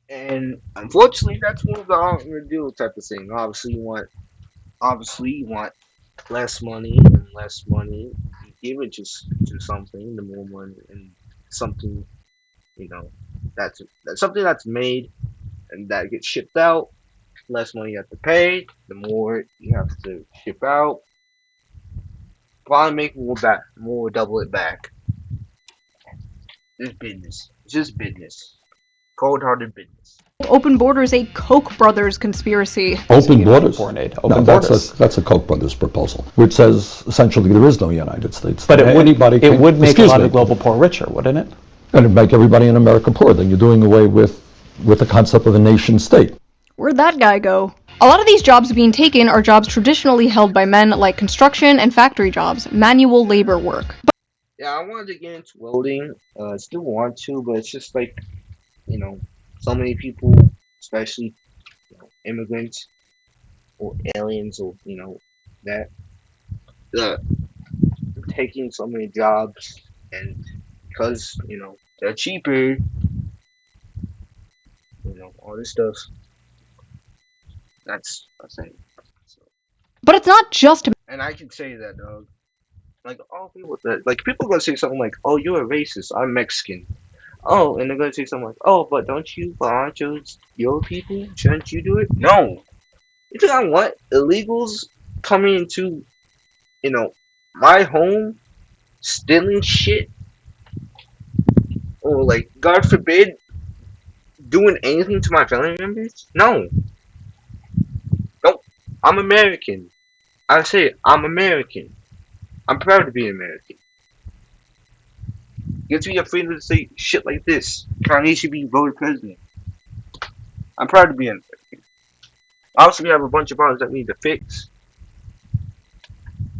And unfortunately, that's one of the I'm gonna do type of thing. Obviously, you want less money and less money. You give it to something, the more money and something, you know, that's something that's made and that gets shipped out. Less money you have to pay, the more you have to ship out. Probably make more double it back. It's business. It's just business. Cold-hearted business. open borders a Koch brothers conspiracy. Open borders? Open borders. That's a Koch brothers proposal, which says essentially there is no United States. But it would make a lot of the global poor richer, wouldn't it? And it'd make everybody in America poor. Then you're doing away with the concept of a nation state. Where'd that guy go? A lot of these jobs being taken are jobs traditionally held by men, like construction and factory jobs, manual labor work. Yeah, I wanted to get into welding. I still want to, but it's just like, so many people, especially immigrants or aliens or that uh, taking so many jobs, and because they're cheaper, all this stuff. That's a thing. So, But it's not just and I can say that, dog. Like all people that like people gonna say something like, "Oh, you're a racist. I'm Mexican." Oh, and they're gonna say something like, "Oh, but aren't those your people? Shouldn't you do it?" No. You think I want illegals coming into, you know, my home, stealing shit, or like, God forbid, doing anything to my family members? No. Nope. I'm American. I say it, I'm American. I'm proud to be American. Gives me a freedom to say shit like this. Kanye should be voted president. I'm proud to be American. Obviously, we have a bunch of problems that we need to fix,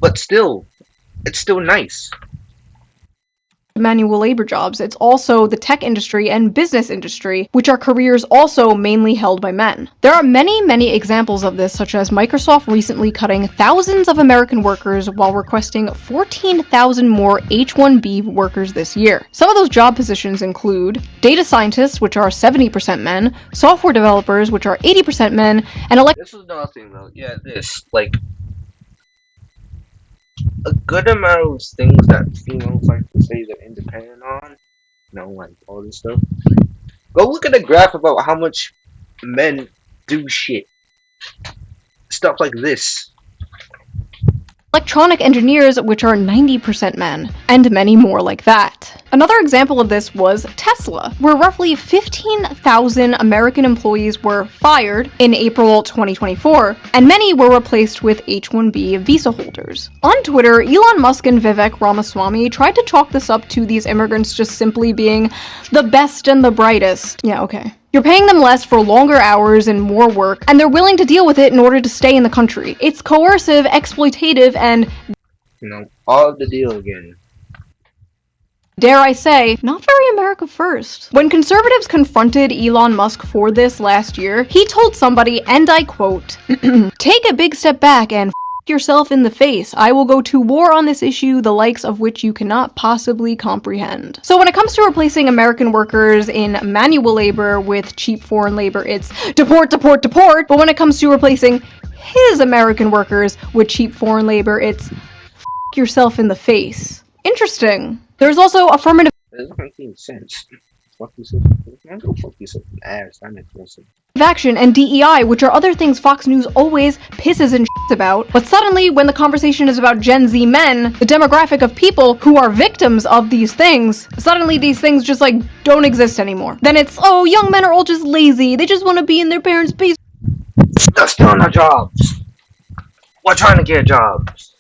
but still, it's still nice. manual labor jobs, it's also the tech industry and business industry, which are careers also mainly held by men. There are many, many examples of this, such as Microsoft recently cutting thousands of American workers while requesting 14,000 more H-1B workers this year. Some of those job positions include data scientists, which are 70% men, software developers, which are 80% men, and This is another thing, though. Yeah, this. Like, a good amount of things that females like to say they're independent on, like all this stuff. Go look at the graph about how much men do shit. Stuff like this. electronic engineers, which are 90% men, and many more like that. Another example of this was Tesla, where roughly 15,000 American employees were fired in April 2024, and many were replaced with H-1B visa holders. On Twitter, Elon Musk and Vivek Ramaswamy tried to chalk this up to these immigrants just simply being the best and the brightest. Yeah, okay. You're paying them less for longer hours and more work, and they're willing to deal with it in order to stay in the country. It's coercive, exploitative, and All the deal again. dare I say, not very America first. When conservatives confronted Elon Musk for this last year, he told somebody, and I quote, "Take a big step back and yourself in the face. I will go to war on this issue, the likes of which you cannot possibly comprehend." So when it comes to replacing American workers in manual labor with cheap foreign labor, it's deport, deport, deport. But when it comes to replacing his American workers with cheap foreign labor, it's yourself in the face. Interesting. There's also affirmative It doesn't make any sense. Fuck yourself. Man, go fuck yourself in the ass. That makes no sense. action and DEI, which are other things Fox News always pisses and shits about. But suddenly, when the conversation is about Gen Z men, the demographic of people who are victims of these things, suddenly these things just like don't exist anymore. Then it's, oh, young men are all just lazy. They just want to be in their parents' basement. They're stealing our jobs. We're trying to get jobs.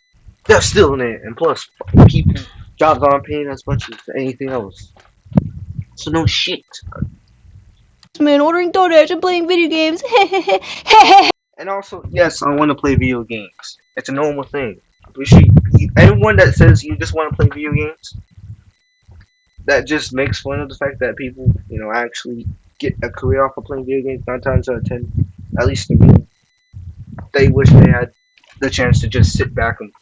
They're stealing it, and plus, people jobs aren't paying as much as anything else. So no shit. Man, ordering DoorDash and playing video games. And also, yes, I want to play video games. It's a normal thing. I appreciate anyone that says you just want to play video games. That just makes fun of the fact that people, actually get a career off of playing video games. 9 times out of 10, at least to me, they wish they had the chance to just sit back and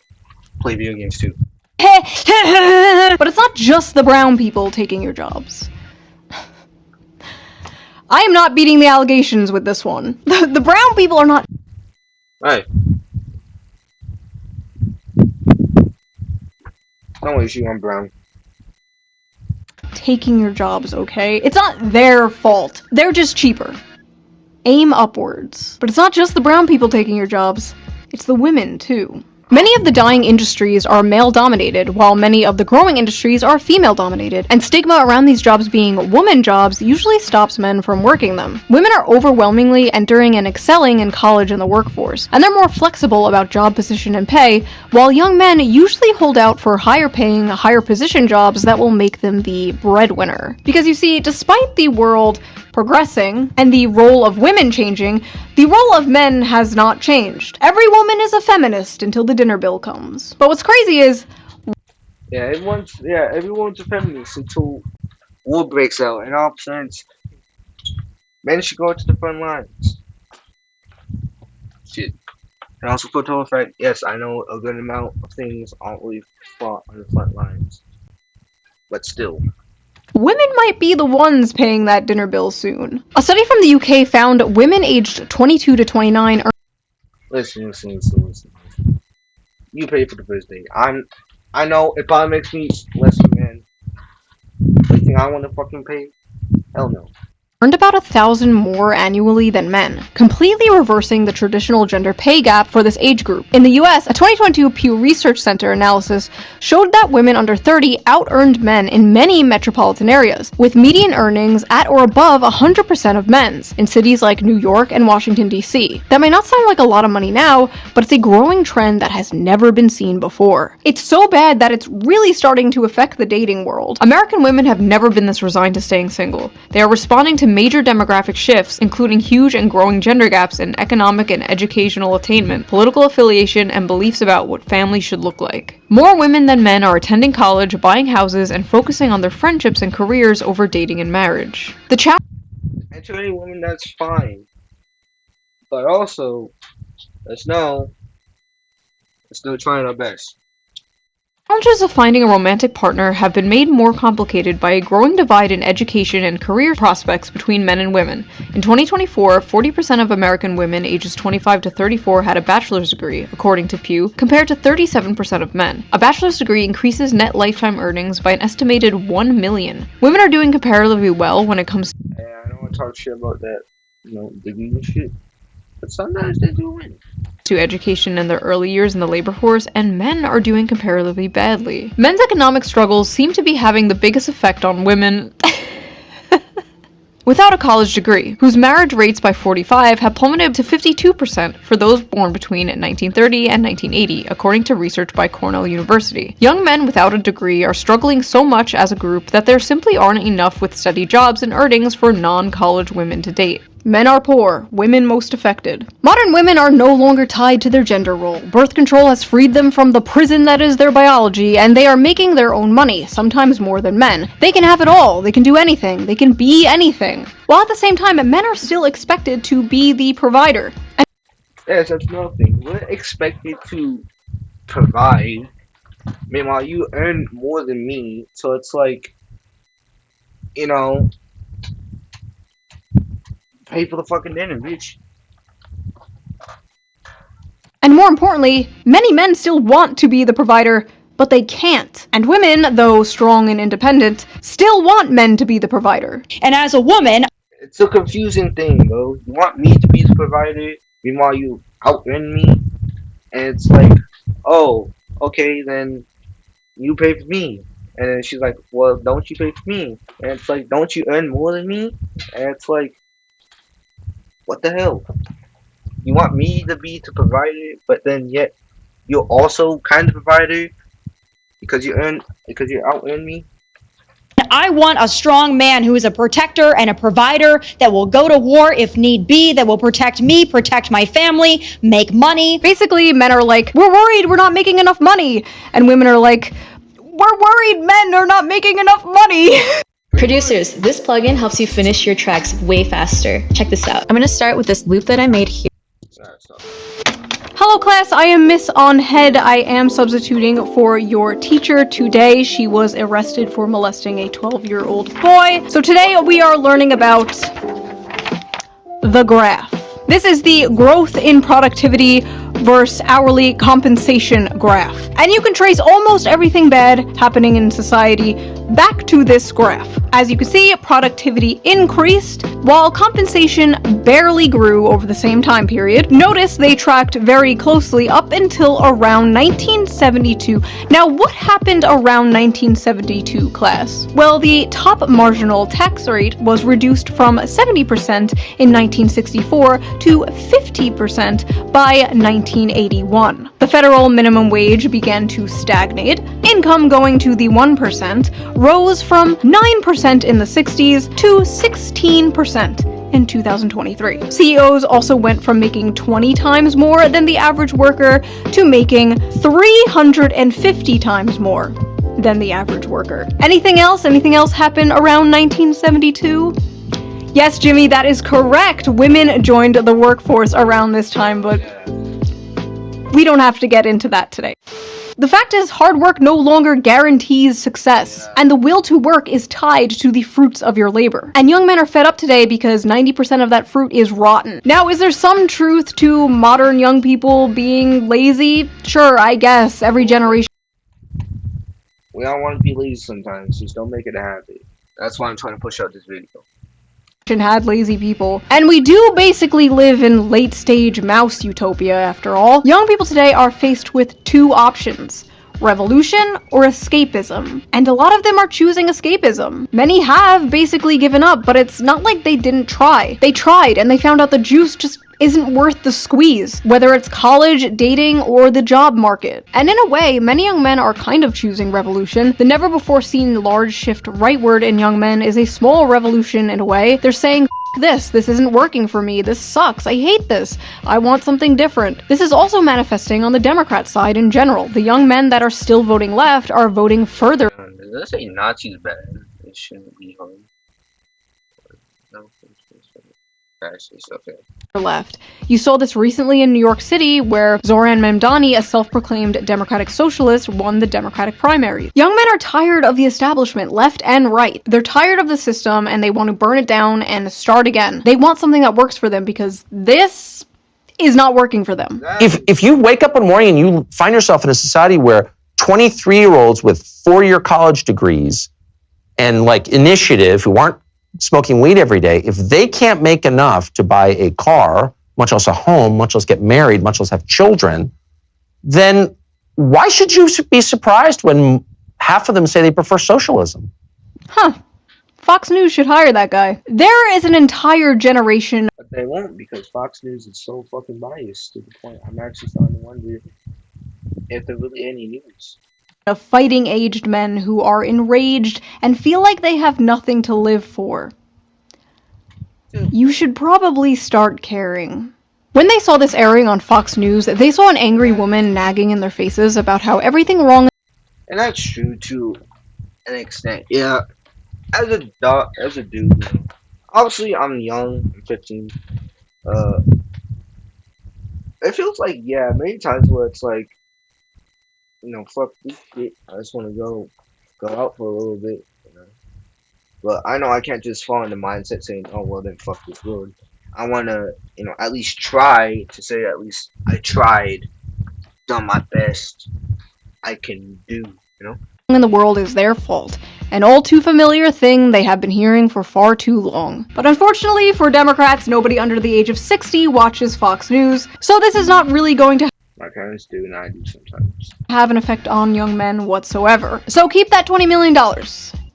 play video games too. But it's not just the brown people taking your jobs. I am not beating the allegations with this one. The brown people are not Alright. No issue, I'm brown. taking your jobs, okay? It's not their fault. They're just cheaper. Aim upwards. But it's not just the brown people taking your jobs. It's the women, too. Many of the dying industries are male-dominated, while many of the growing industries are female-dominated, and stigma around these jobs being woman jobs usually stops men from working them. Women are overwhelmingly entering and excelling in college and the workforce, and they're more flexible about job position and pay, while young men usually hold out for higher-paying, higher-position jobs that will make them the breadwinner. Because you see, despite the world progressing and the role of women changing, the role of men has not changed. Every woman is a feminist until the dinner bill comes. But what's crazy is everyone's a feminist until war breaks out, and all of a sudden, men should go to the front lines. Shit. And also for total fact, yes, I know a good amount of things aren't really fought on the front lines. But still. women might be the ones paying that dinner bill soon. A study from the UK found women aged 22 to 29 earn Listen. You pay for the first date. I know it probably makes me less of a man. You think I want to fucking pay? Hell no. earned about 1,000 more annually than men, completely reversing the traditional gender pay gap for this age group. In the US, a 2022 Pew Research Center analysis showed that women under 30 out-earned men in many metropolitan areas, with median earnings at or above 100% of men's, in cities like New York and Washington, D.C. That may not sound like a lot of money now, but it's a growing trend that has never been seen before. It's so bad that it's really starting to affect the dating world. American women have never been this resigned to staying single. They are responding to major demographic shifts, including huge and growing gender gaps in economic and educational attainment, political affiliation, and beliefs about what family should look like. More women than men are attending college, buying houses, and focusing on their friendships and careers over dating and marriage. And to any woman, that's fine. But also, let's know, we're still trying our best. Challenges of finding a romantic partner have been made more complicated by a growing divide in education and career prospects between men and women. In 2024, 40% of American women ages 25 to 34 had a bachelor's degree, according to Pew, compared to 37% of men. A bachelor's degree increases net lifetime earnings by an estimated $1 million. Women are doing comparatively well when it comes And I don't want to talk shit about that, degree and shit. But sometimes they do win. to education in their early years in the labor force, and men are doing comparatively badly. Men's economic struggles seem to be having the biggest effect on women without a college degree, whose marriage rates by 45 have plummeted to 52% for those born between 1930 and 1980, according to research by Cornell University. Young men without a degree are struggling so much as a group that there simply aren't enough with steady jobs and earnings for non-college women to date. Men are poor, women most affected. Modern women are no longer tied to their gender role. Birth control has freed them from the prison that is their biology, and they are making their own money, sometimes more than men. They can have it all, they can do anything, they can be anything. While at the same time, men are still expected to be the provider. Yes, that's another thing. We're expected to provide. Meanwhile, you earn more than me, so it's like, you know, pay for the fucking dinner, bitch. And more importantly, many men still want to be the provider, but they can't. And women, though strong and independent, still want men to be the provider. And as a woman, It's a confusing thing, bro. You want me to be the provider, meanwhile you out earn me, and it's like, oh, okay, then you pay for me. And then she's like, well, don't you pay for me? And it's like, don't you earn more than me? And it's like, what the hell? You want me to be the provider, but then yet you're also kind of provider because you out earn me. I want a strong man who is a protector and a provider that will go to war if need be, that will protect me, protect my family, make money. Basically, men are like, we're worried we're not making enough money. And women are like, we're worried men are not making enough money. Producers, this plugin helps you finish your tracks way faster. Check this out. I'm gonna start with this loop that I made here. Hello class, I am Miss On Head. I am substituting for your teacher today. She was arrested for molesting a 12-year-old boy. So today we are learning about the graph. This is the growth in productivity versus hourly compensation graph. And you can trace almost everything bad happening in society back to this graph. As you can see, productivity increased while compensation barely grew over the same time period. Notice they tracked very closely up until around 1972. Now, what happened around 1972, class? Well, the top marginal tax rate was reduced from 70% in 1964 to 50% by 1981. The federal minimum wage began to stagnate. Income going to the 1% rose from 9% in the 60s to 16% in 2023. CEOs also went from making 20 times more than the average worker to making 350 times more than the average worker. Anything else? Anything else happen around 1972? Yes, Jimmy, that is correct. Women joined the workforce around this time, but we don't have to get into that today. The fact is, hard work no longer guarantees success, and the will to work is tied to the fruits of your labor. And young men are fed up today because 90% of that fruit is rotten. Now, is there some truth to modern young people being lazy? Sure, I guess. Every generation We all want to be lazy sometimes, just don't make it a habit. That's why I'm trying to push out this video. had lazy people. And we do basically live in late-stage mouse utopia, after all. Young people today are faced with two options: revolution or escapism. And a lot of them are choosing escapism. Many have basically given up, but it's not like they didn't try. They tried, and they found out the juice just isn't worth the squeeze, whether it's college, dating, or the job market. And in a way, many young men are kind of choosing revolution. The never-before-seen large shift rightward in young men is a small revolution in a way. They're saying, this isn't working for me, this sucks, I hate this, I want something different. This is also manifesting on the Democrat side in general. The young men that are still voting left are voting further Does that say Nazis bad? It shouldn't be home. No, okay. left. You saw this recently in New York City, where Zoran Mamdani, a self-proclaimed democratic socialist, won the Democratic primary. Young men are tired of the establishment, left and right. They're tired of the system, and they want to burn it down and start again. They want something that works for them, because this is not working for them. If you wake up one morning and you find yourself in a society where 23-year-olds with 4-year college degrees and like initiative who aren't smoking weed every day, if they can't make enough to buy a car, much less a home, much less get married, much less have children, then why should you be surprised when half of them say they prefer socialism? Huh. Fox News should hire that guy. There is an entire generation. But they won't, because Fox News is so fucking biased to the point I'm actually starting to wonder if there really any news. Of fighting-aged men who are enraged and feel like they have nothing to live for. You should probably start caring. When they saw this airing on Fox News, they saw an angry woman nagging in their faces about how everything wrong. And that's true to an extent. Yeah, as a dude, you know, obviously I'm young, I'm 15. It feels like, yeah, many times where it's like, you know, fuck this shit. I just want to go out for a little bit, you know. But I know I can't just fall in the mindset saying, oh well, then fuck this world. I want to, you know, at least try to say at least I tried, done my best I can do, you know. In the world is their fault. An all too familiar thing they have been hearing for far too long. But unfortunately for Democrats, nobody under the age of 60 watches Fox News, so this is not really going to My parents do, and I do sometimes. have an effect on young men whatsoever. So keep that $20 million.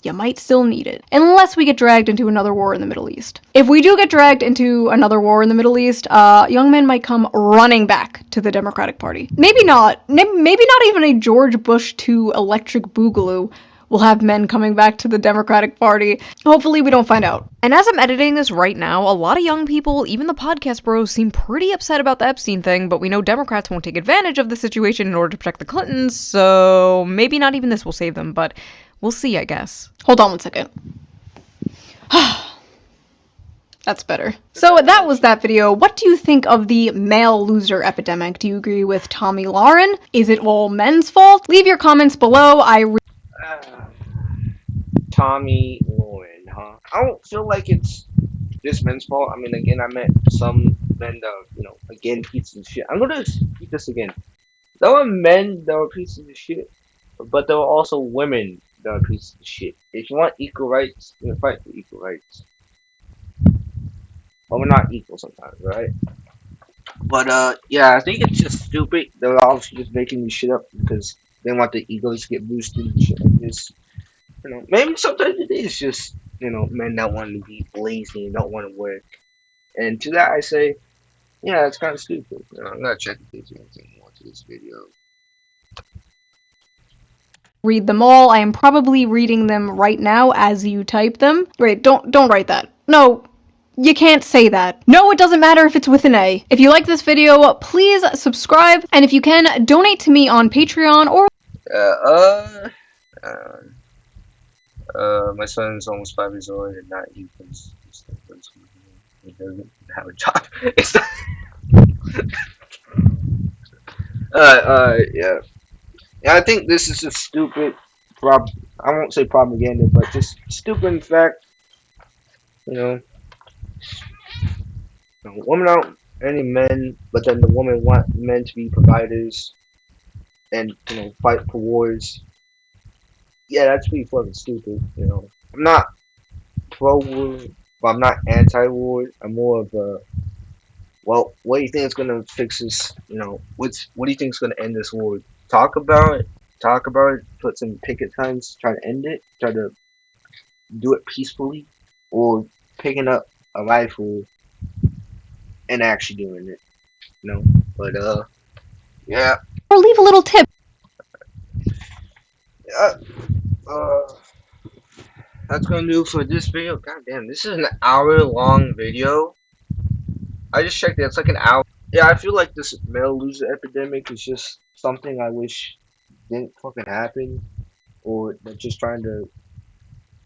You might still need it. Unless we get dragged into another war in the Middle East. If we do get dragged into another war in the Middle East, young men might come running back to the Democratic Party. Maybe not. Maybe not even a George Bush II electric boogaloo will have men coming back to the Democratic Party. Hopefully we don't find out. And as I'm editing this right now, a lot of young people, even the podcast bros, seem pretty upset about the Epstein thing, but we know Democrats won't take advantage of the situation in order to protect the Clintons, so maybe not even this will save them, but we'll see, I guess. Hold on one second. That's better. So that was that video. What do you think of the male loser epidemic? Do you agree with Tommy Lauren? Is it all men's fault? Leave your comments below. Tommy Lauren, huh? I don't feel like it's this men's fault. I mean, again, I met some men that, you know, again, pieces of shit. I'm gonna speak this again. There were men that were pieces of shit, but there were also women that were pieces of shit. If you want equal rights, you fight for equal rights. But we're not equal sometimes, right? But yeah, I think it's just stupid. They're obviously just making this shit up because they want the egos to get boosted and shit like this. You know, maybe sometimes it is just, you know, men that want to be lazy and don't want to work. And to that I say, yeah, it's kind of stupid. You know, I'm gonna check if there's anything more to this video. Read them all. I am probably reading them right now as you type them. Wait, don't write that. No, you can't say that. No, it doesn't matter if it's with an A. If you like this video, please subscribe, and if you can, donate to me on Patreon or my son's almost 5 years old and not you because he doesn't have a job. It's not yeah. Yeah, I think this is a stupid I won't say propaganda, but just stupid fact. You know, women aren't any men, but then the women want men to be providers and fight for wars. Yeah, that's pretty fucking stupid. I'm not pro war, but I'm not anti war. I'm more of a well, what do you think is gonna fix this? What do you think is gonna end this war? Talk about it. Talk about it. Put some picket signs. Try to end it. Try to do it peacefully, or picking up a rifle and actually doing it. But yeah. Or leave a little tip. Uh, uh, that's gonna do for this video. God damn, this is an hour-long video. I just checked it. It's like an hour. Yeah, I feel like this male loser epidemic is just something I wish didn't fucking happen, or they're just trying to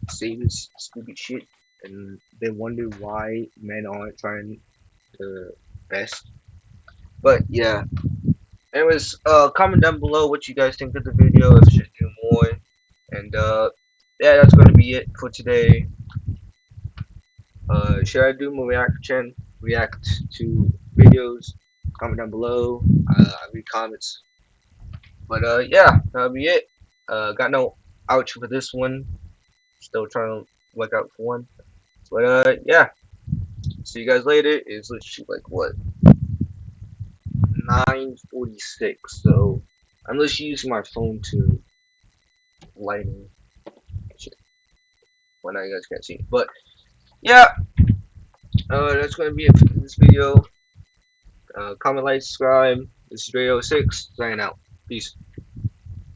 say this stupid shit, and they wonder why men aren't trying to best. But yeah. Anyways, comment down below what you guys think of the video. If you should do more, and yeah, that's gonna be it for today. Should I do more react to videos? Comment down below. I read comments. But yeah, that'll be it. Got no outro for this one. Still trying to work out for one. But yeah. See you guys later. It's literally like what 9:46. So I'm literally using my phone to lighting shit. Well, now you guys can't see. But yeah, that's gonna be it for this video. Comment, like, subscribe. This is Radio 6 signing out. Peace.